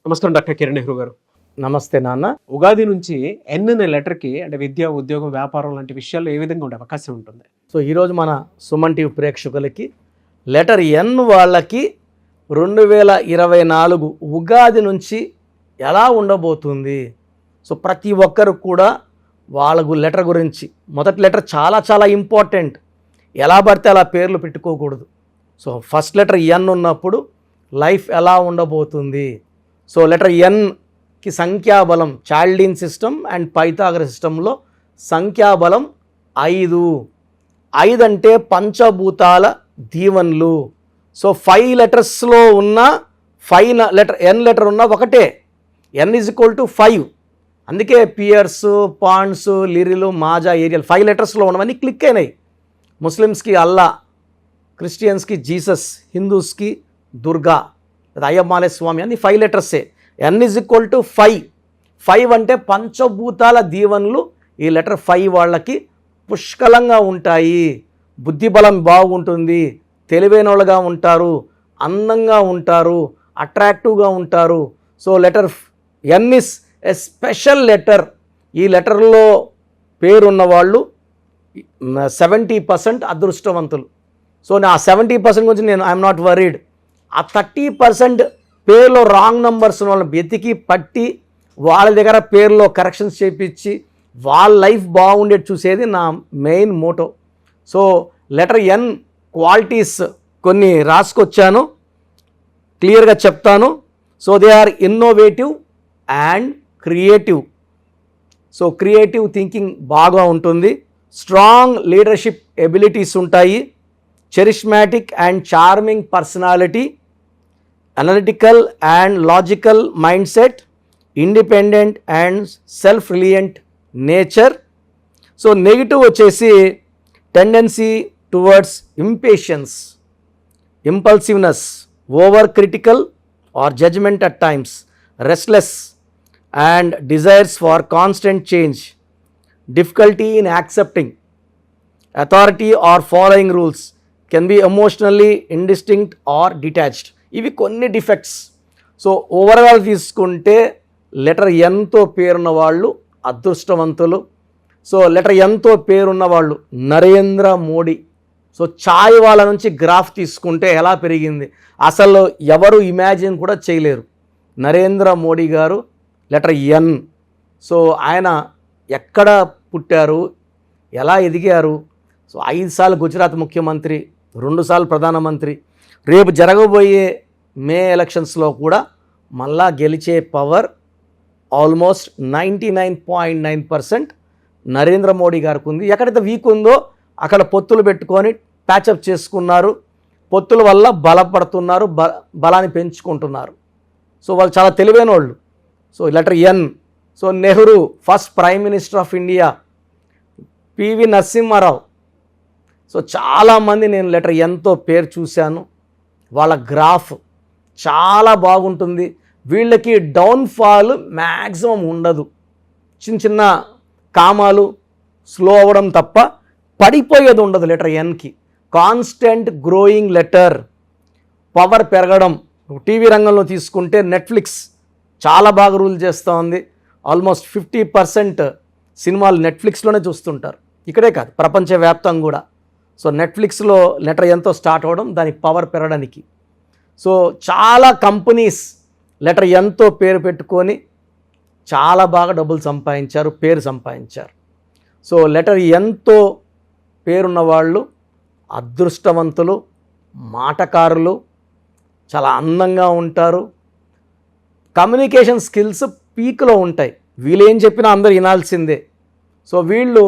నమస్కారం డాక్టర్ కిరణ్ నెహ్రూ గారు. నమస్తే నాన్న. ఉగాది నుంచి ఎన్ అనే లెటర్కి అంటే విద్య, ఉద్యోగం, వ్యాపారం లాంటి విషయాల్లో ఏ విధంగా ఉండే అవకాశం ఉంటుంది? సో ఈరోజు మన సుమన్ టీవీ ప్రేక్షకులకి లెటర్ ఎన్ వాళ్ళకి 2024 ఉగాది నుంచి ఎలా ఉండబోతుంది. సో ప్రతి ఒక్కరు కూడా వాళ్ళకు లెటర్ గురించి, మొదటి లెటర్ చాలా చాలా ఇంపార్టెంట్. ఎలా పడితే అలా పేర్లు పెట్టుకోకూడదు. సో ఫస్ట్ లెటర్ ఎన్ ఉన్నప్పుడు లైఫ్ ఎలా ఉండబోతుంది. సో లెటర్ ఎన్కి సంఖ్యాబలం చాల్డీన్ సిస్టమ్ అండ్ పైథాగరస్ సిస్టంలో సంఖ్యాబలం 5. 5 అంటే పంచభూతాల దీవెనలు. సో 5 లెటర్స్లో ఉన్న 5 లెటర్ ఎన్ లెటర్ ఉన్న ఒకటే ఎన్ ఈజ్ ఈక్వల్ టు 5. అందుకే Pears, Ponds, Liril, Maaza, Ariel 5 లెటర్స్లో ఉన్నవన్నీ క్లిక్ అయినాయి. ముస్లిమ్స్కి అల్లా, క్రిస్టియన్స్కి జీసస్, హిందూస్కి దుర్గా, అయ్యమ్మాలే స్వామి అని 5 లెటర్సే. ఎన్ ఈజ్ ఈక్వల్ టు 5. 5 అంటే పంచభూతాల దీవెనలు ఈ లెటర్ 5 వాళ్ళకి పుష్కలంగా ఉంటాయి. బుద్ధిబలం బాగుంటుంది, తెలివైన వాళ్ళుగా ఉంటారు, అందంగా ఉంటారు, అట్రాక్టివ్గా ఉంటారు. So letter N is a special letter. ఈ లెటర్లో పేరున్న వాళ్ళు 70% అదృష్టవంతులు. సో నా 70% గురించి నేను ఐఎమ్ నాట్ వరీడ్. ఆ 30% పేరులో రాంగ్ నంబర్స్ వాళ్ళని వెతికి పట్టి వాళ్ళ దగ్గర పేరులో కరెక్షన్స్ చేయించి వాళ్ళ లైఫ్ బాగుండేది చూసేది నా main motto. So letter N qualities కొన్ని రాసుకొచ్చాను, క్లియర్గా చెప్తాను. So they are innovative and creative. So creative thinking బాగా ఉంటుంది, స్ట్రాంగ్ లీడర్షిప్ ఎబిలిటీస్ ఉంటాయి, charismatic and charming personality, analytical and logical mindset, independent and self-reliant nature. So negative వచ్చేసి tendency towards impatience, impulsiveness, over critical or judgment at times, restless and desires for constant change, difficulty in accepting authority or following rules, can be emotionally indistinct or detached. ఇవి కొన్ని defects. So overall తీసుకుంటే letter ఎన్తో పేరున్న వాళ్ళు అదృష్టవంతులు. So letter ఎన్తో పేరున్న వాళ్ళు నరేంద్ర మోడీ. సో ఛాయ్ వాళ్ళ నుంచి గ్రాఫ్ తీసుకుంటే ఎలా పెరిగింది అసలు ఎవరు ఇమాజిన్ కూడా చేయలేరు. నరేంద్ర మోడీ గారు లెటర్ ఎన్. సో ఆయన ఎక్కడ పుట్టారు, ఎలా ఎదిగారు. సో 5 సార్లు గుజరాత్ ముఖ్యమంత్రి, 2 సార్లు ప్రధానమంత్రి, రేపు జరగబోయే మే ఎలక్షన్స్లో కూడా మళ్ళా గెలిచే పవర్ ఆల్మోస్ట్ 99.9% నరేంద్ర మోడీ గారికి ఉంది. ఎక్కడైతే వీక్ ఉందో అక్కడ పొత్తులు పెట్టుకొని ప్యాచప్ చేసుకున్నారు, పొత్తుల వల్ల బలపడుతున్నారు, బలాన్ని పెంచుకుంటున్నారు. సో వాళ్ళు చాలా తెలివైన వాళ్ళు. So letter N. So Nehru first prime minister of India, PV Narasimha Rao. So చాలామంది నేను లెటర్ ఎన్తో పేరు చూశాను, వాళ్ళ గ్రాఫ్ చాలా బాగుంటుంది. వీళ్ళకి డౌన్ఫాల్ మ్యాక్సిమం ఉండదు. చిన్న చిన్న కామాలు స్లో అవ్వడం తప్ప పడిపోయేది ఉండదు లెటర్ ఎన్కి. కాన్స్టెంట్ గ్రోయింగ్ లెటర్, పవర్ పెరగడం. టీవీ రంగంలో తీసుకుంటే నెట్ఫ్లిక్స్ చాలా బాగా రూల్ చేస్తూ ఉంది. ఆల్మోస్ట్ 50% సినిమాలు నెట్ఫ్లిక్స్లోనే చూస్తుంటారు. ఇక్కడే కాదు, ప్రపంచవ్యాప్తంగా కూడా. సో నెట్ఫ్లిక్స్లో లెటర్ ఎంతో స్టార్ట్ అవ్వడం దాని పవర్ పెరగడానికి. సో చాలా కంపెనీస్ లెటర్ ఎంతో పేరు పెట్టుకొని చాలా బాగా డబ్బులు సంపాదించారు, పేరు సంపాదించారు. సో లెటర్ ఎంతో పేరున్న వాళ్ళు అదృష్టవంతులు, మాటకారులు, చాలా అందంగా ఉంటారు, కమ్యూనికేషన్ స్కిల్స్ పీక్లో ఉంటాయి. వీళ్ళు ఏం చెప్పినా అందరూ వినాల్సిందే. సో వీళ్ళు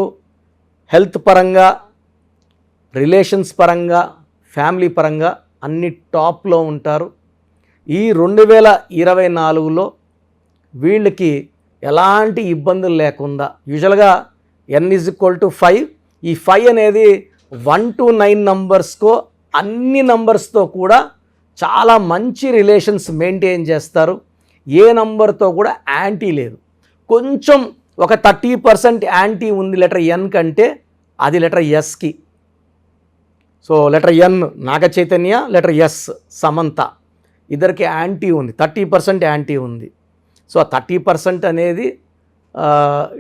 హెల్త్ పరంగా, రిలేషన్స్ పరంగా, ఫ్యామిలీ పరంగా అన్ని టాప్లో ఉంటారు. ఈ 2024లో వీళ్ళకి ఎలాంటి ఇబ్బందులు లేకుండా యూజువల్గా ఎన్ ఈజ్ ఈక్వల్ టు 5. ఈ 5 అనేది 1 to 9 నంబర్స్కో అన్ని నంబర్స్తో కూడా చాలా మంచి రిలేషన్స్ మెయింటైన్ చేస్తారు. ఏ నంబర్తో కూడా యాంటీ లేదు. కొంచెం ఒక 30% యాంటీ ఉంది లెటర్ ఎన్ కంటే, అది లెటర్ ఎస్కి. సో లెటర్ ఎన్ నాగ చైతన్య, లెటర్ ఎస్ సమంత. ఇద్దరికి యాంటీ ఉంది, 30% యాంటీ ఉంది. సో ఆ 30% అనేది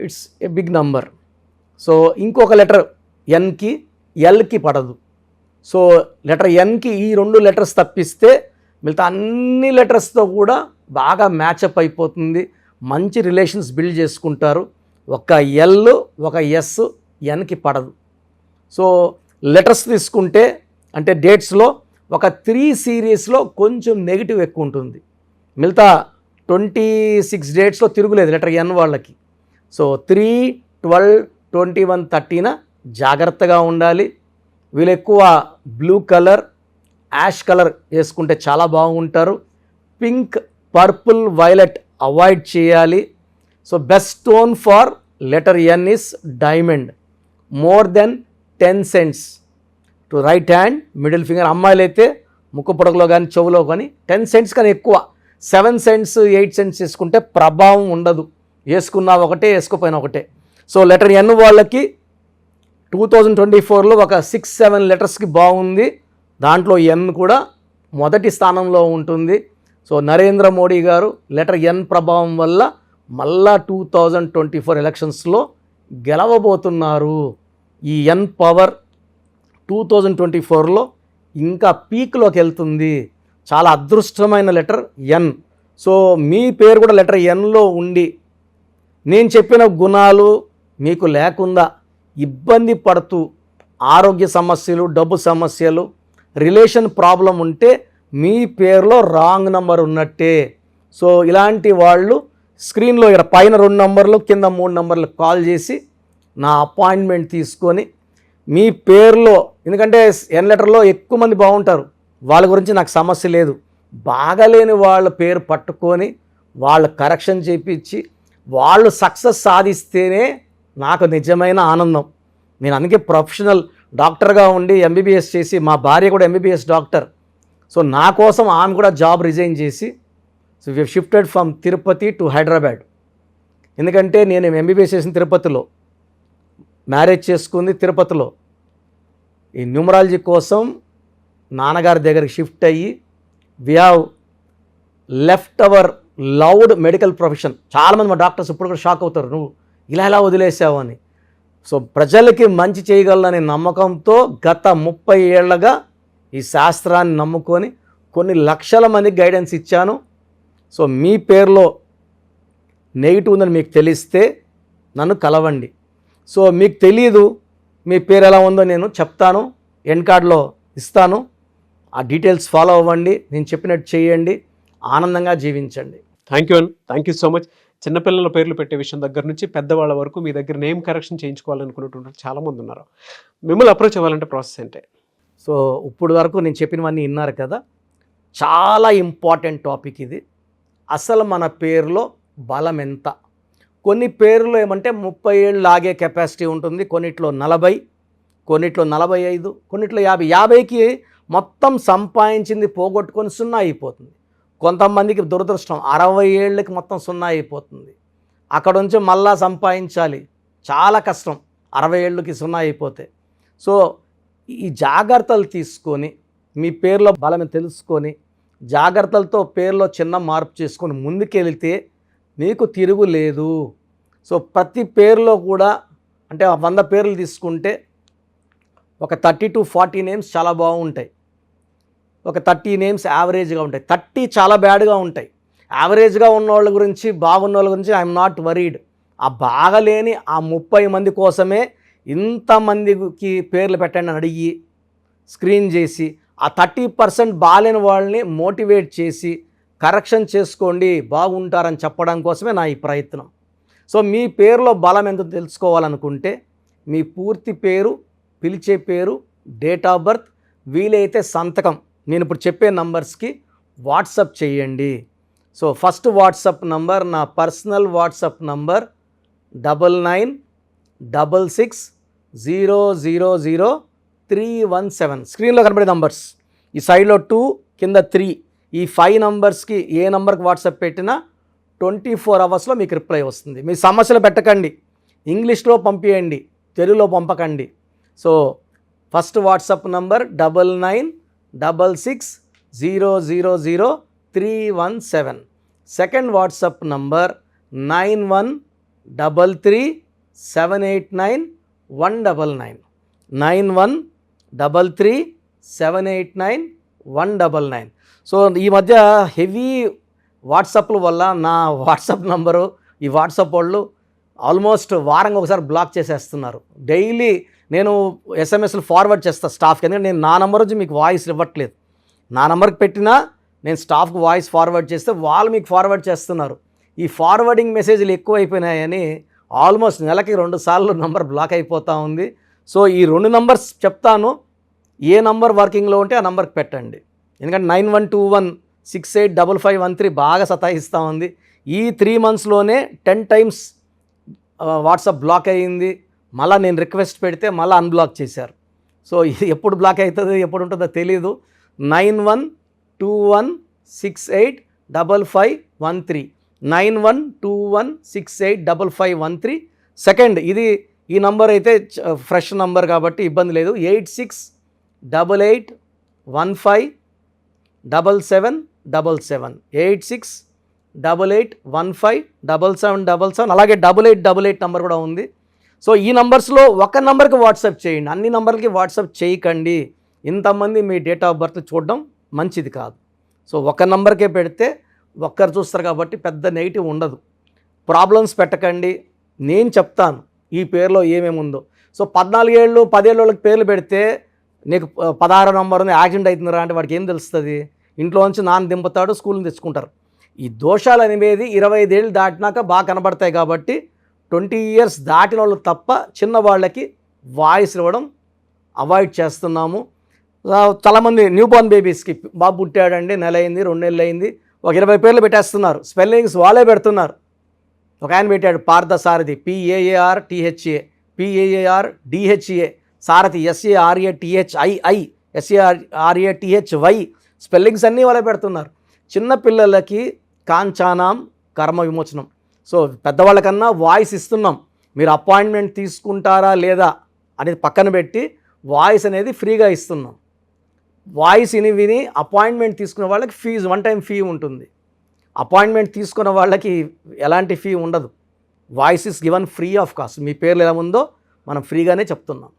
it's a big number. So ఇంకొక లెటర్ ఎన్కి ఎల్కి పడదు. సో లెటర్ ఎన్కి ఈ 2 లెటర్స్ తప్పిస్తే మిగతా అన్ని లెటర్స్తో కూడా బాగా మ్యాచప్ అయిపోతుంది, మంచి రిలేషన్స్ బిల్డ్ చేసుకుంటారు. ఒక ఎల్ ఒక ఎస్ ఎన్కి పడదు. సో లెటర్స్ తీసుకుంటే అంటే డేట్స్లో ఒక 3 సిరీస్లో కొంచెం నెగిటివ్ ఎక్కువ ఉంటుంది, మిగతా 26 డేట్స్లో తిరుగులేదు లెటర్ ఎన్ వాళ్ళకి. సో 3, 12, 21, 13 జాగ్రత్తగా ఉండాలి. వీళ్ళు ఎక్కువ బ్లూ కలర్, యాష్ కలర్ వేసుకుంటే చాలా బాగుంటారు. పింక్, పర్పుల్, వైలెట్ అవాయిడ్ చేయాలి. So best stone for letter N is diamond, more than 10 cents to right hand, middle finger. అమ్మాయిలు అయితే ముక్కు పొడకలో కానీ చెవులో కానీ 10 cents కానీ ఎక్కువ, 7 cents 8 cents వేసుకుంటే ప్రభావం ఉండదు, వేసుకున్నా ఒకటే వేసుకోపోయినా ఒకటే. సో లెటర్ ఎన్ వాళ్ళకి 2024లో ఒక 6-7 లెటర్స్కి బాగుంది, దాంట్లో ఎన్ కూడా మొదటి స్థానంలో ఉంటుంది. సో నరేంద్ర మోడీ గారు లెటర్ ఎన్ ప్రభావం వల్ల మళ్ళా 2024 ఎలక్షన్స్లో గెలవబోతున్నారు. ఈ ఎన్ పవర్ 2024లో ఇంకా పీక్లోకి వెళ్తుంది. చాలా అదృష్టమైన లెటర్ ఎన్. సో మీ పేరు కూడా లెటర్ ఎన్లో ఉండి నేను చెప్పిన గుణాలు మీకు లేకుండా ఇబ్బంది పడుతూ ఆరోగ్య సమస్యలు, డబ్బు సమస్యలు, రిలేషన్ ప్రాబ్లం ఉంటే మీ పేరులో రాంగ్ నంబర్ ఉన్నట్టే. సో ఇలాంటి వాళ్ళు స్క్రీన్లో ఇక్కడ పైన 2 నంబర్లు కింద 3 నంబర్లు కాల్ చేసి నా అపాయింట్మెంట్ తీసుకొని మీ పేరులో, ఎందుకంటే ఎన్ లెటర్లో ఎక్కువ మంది బాగుంటారు, వాళ్ళ గురించి నాకు సమస్య లేదు, బాగాలేని వాళ్ళ పేరు పట్టుకొని వాళ్ళ కరెక్షన్ చేయించి వాళ్ళు సక్సెస్ సాధిస్తేనే నాకు నిజమైన ఆనందం. నేను అందుకే ప్రొఫెషనల్ డాక్టర్గా ఉండి ఎంబీబీఎస్ చేసి, మా భార్య కూడా ఎంబీబీఎస్ డాక్టర్. సో నా కోసం ఆమె కూడా జాబ్ రిజైన్ చేసి, so we shifted from Tirupati to Hyderabad. ఎందుకంటే నేను ఎంబీబీఎస్ చేసిన తిరుపతిలో, మ్యారేజ్ చేసుకుంది తిరుపతిలో. ఈ న్యూమరాలజీ కోసం నాన్నగారి దగ్గరికి షిఫ్ట్ అయ్యి we have left our loud medical profession. చాలామంది మా డాక్టర్స్ ఇప్పుడు కూడా షాక్ అవుతారు, నువ్వు ఇలా ఎలా వదిలేసావు అని. సో ప్రజలకి మంచి చేయగలననే నమ్మకంతో గత 30 ఏళ్లుగా ఈ శాస్త్రాన్ని నమ్ముకొని కొన్ని లక్షల మందికి గైడెన్స్ ఇచ్చాను. సో మీ పేరులో నెగిటివ్ ఉందని మీకు తెలిస్తే నన్ను కలవండి. సో మీకు తెలియదు మీ పేరు ఎలా ఉందో నేను చెప్తాను, ఎండ్ కార్డ్లో ఇస్తాను, ఆ డీటెయిల్స్ ఫాలో అవ్వండి, నేను చెప్పినట్టు చేయండి, ఆనందంగా జీవించండి. Thank you so much. చిన్నపిల్లల పేర్లు పెట్టే విషయం దగ్గర నుంచి పెద్దవాళ్ళ వరకు మీ దగ్గర నేమ్ కరెక్షన్ చేయించుకోవాలనుకున్నటువంటి చాలామంది ఉన్నారు. మిమ్మల్ని అప్రోచ్ అవ్వాలంటే ప్రాసెస్ ఏంటి? సో ఇప్పుడు వరకు నేను చెప్పినవన్నీ విన్నారు కదా, చాలా ఇంపార్టెంట్ టాపిక్ ఇది. అసలు మన పేరులో బలం ఎంత? కొన్ని పేర్లు ఏమంటే 30 ఏళ్ళు లాగే కెపాసిటీ ఉంటుంది, కొన్నిట్లో 40, కొన్నిట్లో 45, కొన్నిట్లో 50. 50కి మొత్తం సంపాదించింది పోగొట్టుకొని 0 అయిపోతుంది. కొంతమందికి దురదృష్టం 60 ఏళ్ళకి మొత్తం 0 అయిపోతుంది. అక్కడ నుంచి మళ్ళా సంపాదించాలి, చాలా కష్టం 60 ఏళ్ళకి 0 అయిపోతే. సో ఈ జాగ్రత్తలు తీసుకొని మీ పేరులో బలం తెలుసుకొని జాగ్రత్తలతో పేరులో చిన్న మార్పు చేసుకొని ముందుకెళ్తే మీకు తిరుగులేదు. సో ప్రతి పేరులో కూడా అంటే 100 పేర్లు తీసుకుంటే ఒక 30 to 40 నేమ్స్ చాలా బాగుంటాయి, ఒక 30 నేమ్స్ యావరేజ్గా ఉంటాయి, 30 చాలా బ్యాడ్గా ఉంటాయి. యావరేజ్గా ఉన్న వాళ్ళ గురించి, బాగున్న వాళ్ళ గురించి ఐఎమ్ నాట్ వరీడ్. ఆ బాగలేని ఆ 30 మంది కోసమే ఇంతమందికి పేర్లు పెట్టండి అని అడిగి స్క్రీన్ చేసి ఆ 30% బాలేని వాళ్ళని మోటివేట్ చేసి కరెక్షన్ చేసుకోండి, బాగుంటారని చెప్పడం కోసమే నా ఈ ప్రయత్నం. సో మీ పేరులో బలం ఎంత తెలుసుకోవాలనుకుంటే మీ పూర్తి పేరు, పిలిచే పేరు, డేట్ ఆఫ్ బర్త్, వీలైతే సంతకం నేను ఇప్పుడు చెప్పే నంబర్స్కి వాట్సప్ చేయండి. సో ఫస్ట్ వాట్సప్ నంబర్ నా పర్సనల్ వాట్సప్ నంబర్ 9966000317. స్క్రీన్లో కనబడే నంబర్స్, ఈ సైడ్లో 2 కింద 3, ఈ 5 నంబర్స్కి ఏ నంబర్కి వాట్సాప్ పెట్టినా 24 అవర్స్లో మీకు రిప్లై వస్తుంది. మీ సమస్యలు పెట్టకండి, ఇంగ్లీష్లో పంపించండి, తెలుగులో పంపకండి. So first WhatsApp number 9966000317. 317. Second WhatsApp number 9133789199. 9133789199. So ఈ మధ్య హెవీ వాట్సాప్ల వల్ల నా వాట్సాప్ నంబరు ఈ వాట్సాప్ వాళ్ళు ఆల్మోస్ట్ వారంగా ఒకసారి బ్లాక్ చేసేస్తున్నారు. డైలీ నేను ఎస్ఎంఎస్లు ఫార్వర్డ్ చేస్తాను స్టాఫ్కి, ఎందుకంటే నేను నా నెంబర్ నుంచి మీకు వాయిస్ ఇవ్వట్లేదు. నా నెంబర్కి పెట్టినా నేను స్టాఫ్కి వాయిస్ ఫార్వర్డ్ చేస్తే వాళ్ళు మీకు ఫార్వర్డ్ చేస్తున్నారు. ఈ ఫార్వర్డింగ్ మెసేజ్లు ఎక్కువ అయిపోయినాయని ఆల్మోస్ట్ నెలకి 2 సార్లు నంబర్ బ్లాక్ అయిపోతూ ఉంది. సో ఈ 2 నంబర్స్ చెప్తాను, ఏ నంబర్ వర్కింగ్లో ఉంటే ఆ నంబర్కి పెట్టండి. ఎందుకంటే 9121685513 బాగా సతాయిస్తూ ఉంది. ఈ 3 monthsలోనే 10 times వాట్సాప్ బ్లాక్ అయ్యింది. మళ్ళీ నేను రిక్వెస్ట్ పెడితే మళ్ళీ అన్బ్లాక్ చేశారు. సో ఇది ఎప్పుడు బ్లాక్ అవుతుందో ఎప్పుడు ఉంటుందో తెలీదు. 9121685513 9121685513. సెకండ్ ఇది ఈ నంబర్ అయితే ఫ్రెష్ నంబర్ కాబట్టి ఇబ్బంది లేదు. 8688157777 8688157777. అలాగే 8888 నంబర్ కూడా ఉంది. సో ఈ నంబర్స్లో ఒక నంబర్కి వాట్సాప్ చేయండి, అన్ని నంబర్లకి వాట్సాప్ చేయకండి. ఇంతమంది మీ డేట్ ఆఫ్ బర్త్ చూడడం మంచిది కాదు. సో ఒక నంబర్కే పెడితే ఒక్కరు చూస్తారు కాబట్టి పెద్ద నెగిటివ్ ఉండదు. ప్రాబ్లమ్స్ పెట్టకండి, నేను చెప్తాను ఈ పేరులో ఏమేమి ఉందో. సో 14 ఏళ్ళు 10 ఏళ్ళ వాళ్ళకి పేర్లు పెడితే నీకు 16 నంబర్ ఉంది యాక్సిడెంట్ అవుతుందిరా అంటే వాడికి ఏం తెలుస్తుంది? ఇంట్లో నుంచి నాన్న దింపుతాడు, స్కూల్ని తెచ్చుకుంటారు. ఈ దోషాలు అనేవి 25 ఏళ్ళు దాటినాక బాగా కనబడతాయి కాబట్టి 20 years దాటిన వాళ్ళు తప్ప చిన్న వాళ్ళకి వాయిస్ ఇవ్వడం అవాయిడ్ చేస్తున్నాము. చాలామంది న్యూ బోర్న్ బేబీస్కి బాబు పుట్టాడండి, నెల అయింది 2 నెలలు అయింది, ఒక 20 పేర్లు పెట్టేస్తున్నారు. స్పెల్లింగ్స్ వాళ్ళే పెడుతున్నారు. ఒక ఆయన పెట్టాడు పార్థసారథి, PAARTHA, PAARDHA, సారథి SARATHII, SARATHY. స్పెల్లింగ్స్ అన్నీ వాళ్ళే పెడుతున్నారు. చిన్నపిల్లలకి కాంచానాం కర్మ విమోచనం. సో పెద్దవాళ్ళకన్నా వాయిస్ ఇస్తున్నాం. మీరు అపాయింట్మెంట్ తీసుకుంటారా లేదా అనేది పక్కన పెట్టి వాయిస్ అనేది ఫ్రీగా ఇస్తున్నాం. వాయిస్ విని అపాయింట్మెంట్ తీసుకునే వాళ్ళకి ఫీజు 1 time ఫీ ఉంటుంది. అపాయింట్మెంట్ తీసుకున్న వాళ్ళకి ఎలాంటి ఫీ ఉండదు. Voice is given free of cost. మీ పేర్లు ఎలా ఉందో మనం ఫ్రీగానే చెప్తున్నాం.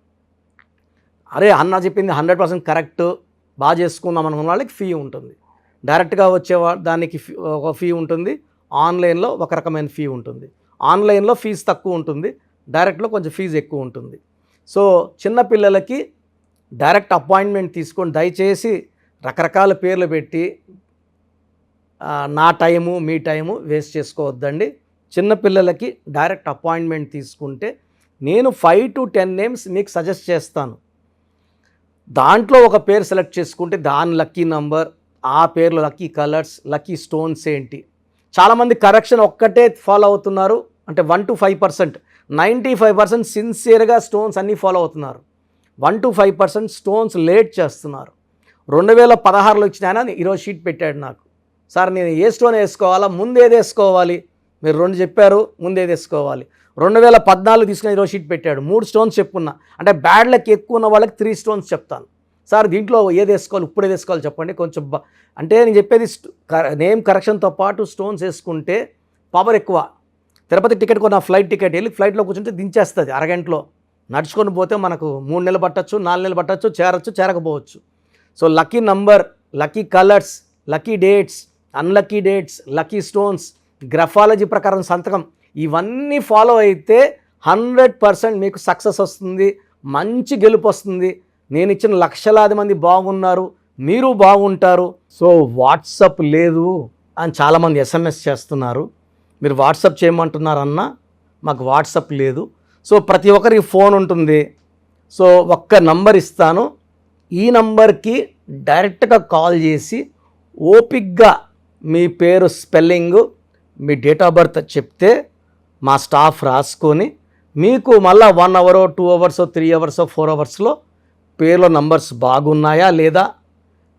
అరే అన్న చెప్పింది 100% కరెక్ట్, బాగా చేసుకుందాం అనుకున్న వాళ్ళకి ఫీ ఉంటుంది. డైరెక్ట్గా వచ్చే దానికి ఒక ఫీ ఉంటుంది, ఆన్లైన్లో ఒక రకమైన ఫీ ఉంటుంది. ఆన్లైన్లో ఫీజు తక్కువ ఉంటుంది, డైరెక్ట్లో కొంచెం ఫీజు ఎక్కువ ఉంటుంది. సో చిన్నపిల్లలకి డైరెక్ట్ అపాయింట్మెంట్ తీసుకొని దయచేసి రకరకాల పేర్లు పెట్టి నా టైము మీ టైము వేస్ట్ చేసుకోవద్దండి. చిన్నపిల్లలకి డైరెక్ట్ అపాయింట్మెంట్ తీసుకుంటే నేను 5 to 10 names మీకు సజెస్ట్ చేస్తాను. దాంట్లో ఒక పేరు సెలెక్ట్ చేసుకుంటే దాని లక్కీ నంబర్, ఆ పేర్లో లక్కీ కలర్స్, లక్కీ స్టోన్స్ ఏంటి. చాలామంది కరెక్షన్ ఒక్కటే ఫాలో అవుతున్నారు, అంటే 1 to 5%. 95% సిన్సియర్గా స్టోన్స్ అన్నీ ఫాలో అవుతున్నారు. 1 to 5% స్టోన్స్ లేట్ చేస్తున్నారు. 2016లో ఇచ్చిన ఆయన ఈరోజు షీట్ పెట్టాడు నాకు, సార్ నేను ఏ స్టోన్ వేసుకోవాలా, ముందు ఏది వేసుకోవాలి, మీరు 2 చెప్పారు, ముందు ఏది వేసుకోవాలి. 2014 తీసుకుని ఈరోజు షీట్ పెట్టాడు, 3 స్టోన్స్ చెప్పుకున్నా. అంటే బ్యాడ్ లక్ ఎక్కువ ఉన్న వాళ్ళకి 3 స్టోన్స్ చెప్తాను. సార్ దీంట్లో ఏది వేసుకోవాలి, ఇప్పుడు ఏది వేసుకోవాలి చెప్పండి కొంచెం. అంటే నేను చెప్పేది నేమ్ కరెక్షన్తో పాటు స్టోన్స్ వేసుకుంటే పవర్ ఎక్కువ. తిరుపతి టికెట్ కొన్న ఫ్లైట్ టికెట్ వెళ్ళి ఫ్లైట్లో కూర్చుంటే దించేస్తుంది అరగంటలో. నడుచుకొని పోతే మనకు 3 నెలలు పట్టచ్చు, 4 నెలలు పట్టచ్చు, చేరచ్చు, చేరకపోవచ్చు. So lucky number, lucky colours, lucky dates, unlucky dates, lucky stones, graphology ప్రకారం సంతకం, ఇవన్నీ ఫాలో అయితే 100% మీకు సక్సెస్ వస్తుంది, మంచి గెలుపు వస్తుంది. నేను ఇచ్చిన లక్షలాది మంది బాగున్నారు, మీరు బాగుంటారు. సో వాట్సాప్ లేదు అని చాలామంది SMS చేస్తున్నారు. మీరు వాట్సాప్ చేయమంటున్నారన్నా, మాకు వాట్సాప్ లేదు. సో ప్రతి ఒక్కరికి ఫోన్ ఉంటుంది. సో ఒక్క నంబర్ ఇస్తాను, ఈ నంబర్కి డైరెక్ట్గా కాల్ చేసి ఓపిక్గా మీ పేరు spelling, me date of birth చెప్తే మా స్టాఫ్ రాసుకొని మీకు మళ్ళీ 1 hour 2 hours 3 hours 4 hoursలో పేర్లో నంబర్స్ బాగున్నాయా లేదా,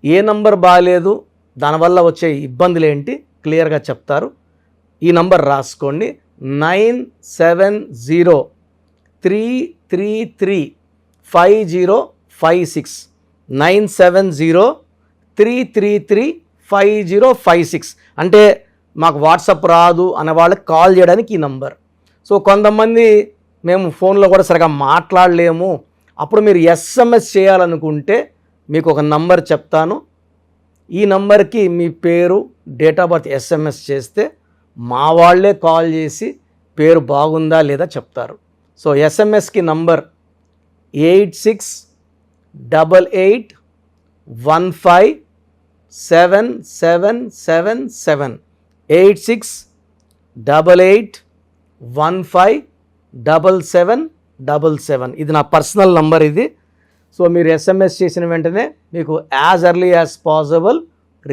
ఏ నంబర్ బాగాలేదు, దానివల్ల వచ్చే ఇబ్బందులు ఏంటి క్లియర్గా చెప్తారు. ఈ నంబర్ రాసుకోండి, 9703335056 970333 5056 అంటే మాకు వాట్సాప్ రాదు అనే వాళ్ళకి కాల్ చేయడానికి ఈ నంబర్. సో కొంతమంది మేము ఫోన్లో కూడా సరిగా మాట్లాడలేము, అప్పుడు మీరు SMS చేయాలనుకుంటే మీకు ఒక నంబర్ చెప్తాను. ఈ నంబర్కి మీ పేరు, డేట్ ఆఫ్ బర్త్ SMS చేస్తే మా వాళ్ళే కాల్ చేసి పేరు బాగుందా లేదా చెప్తారు. సో SMSకి నంబర్ 8688157777 8688157777. ఇది నా పర్సనల్ నంబర్ ఇది. సో మీరు SMS చేసిన వెంటనే మీకు as early as possible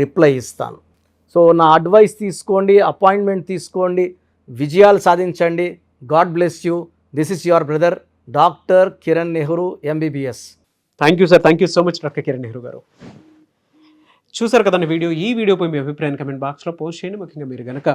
reply ఇస్తాను. సో నా అడ్వైస్ తీసుకోండి, అపాయింట్మెంట్ తీసుకోండి, విజయాలు సాధించండి. God bless you. This is your brother doctor Kiran Nehru MBBS. Thank you sir, thank you so much doctor Kiran Nehru garu. చూసారు కదండి వీడియో. ఈ వీడియోపై మీ అభిప్రాయాన్ని కమెంట్ బాక్స్లో పోస్ట్ చేయండి. ముఖ్యంగా మీరు కనుక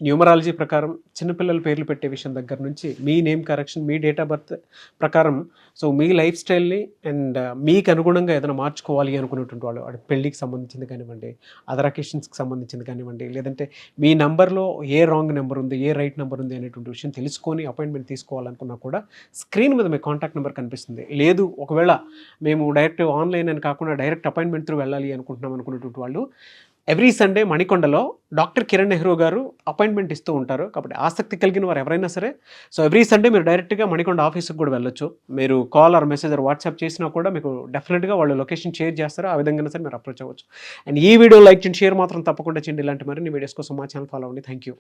న్యూమరాలజీ ప్రకారం చిన్నపిల్లల పేర్లు పెట్టే విషయం దగ్గర నుంచి మీ నేమ్ కరెక్షన్, మీ డేట్ ఆఫ్ బర్త్ ప్రకారం సో మీ లైఫ్ స్టైల్ని అండ్ మీకు అనుగుణంగా ఏదైనా మార్చుకోవాలి అనుకున్నటువంటి వాళ్ళు, అది పెళ్ళికి సంబంధించింది కానివ్వండి, అదర్ అకేషన్స్కి సంబంధించింది కానివ్వండి, లేదంటే మీ నెంబర్లో ఏ రాంగ్ నెంబర్ ఉంది, ఏ రైట్ నెంబర్ ఉంది అనేటువంటి విషయం తెలుసుకొని అపాయింట్మెంట్ తీసుకోవాలనుకున్నా కూడా స్క్రీన్ మీద మీ కాంటాక్ట్ నెంబర్ కనిపిస్తుంది. లేదు ఒకవేళ మేము డైరెక్ట్ ఆన్లైన్ అని కాకుండా డైరెక్ట్ అపాయింట్మెంట్ త్రూ వెళ్ళాలి అనుకుంటున్నాం అనుకున్నటువంటి వాళ్ళు ఎవ్రీ సండే మణికొండలో డాక్టర్ కిరణ్ నెహ్రూ గారు అపాయింట్మెంట్ ఇస్తూ ఉంటారు. కాబట్టి ఆసక్తి కలిగిన వారు ఎవరైనా సరే సో ఎవ్రీ సండే మీరు డైరెక్ట్గా మణికొండ ఆఫీస్కి కూడా వెళ్ళొచ్చు. మీరు call or message or WhatsApp చేసినా కూడా మీకు డెఫినెట్గా వాళ్ళు లొకేషన్ షేర్ చేస్తారు. ఆ విధంగా సరే మీరు అప్రోచ్ అవ్వచ్చు. అండ్ ఈ వీడియో లైక్ చేయండి, షేర్ మాత్రం తప్పకుండా చేయండి. ఇలాంటి మరిన్ని వీడియోస్ కోసం మా ఛానల్ ఫాలో అవ్వండి. Thank you.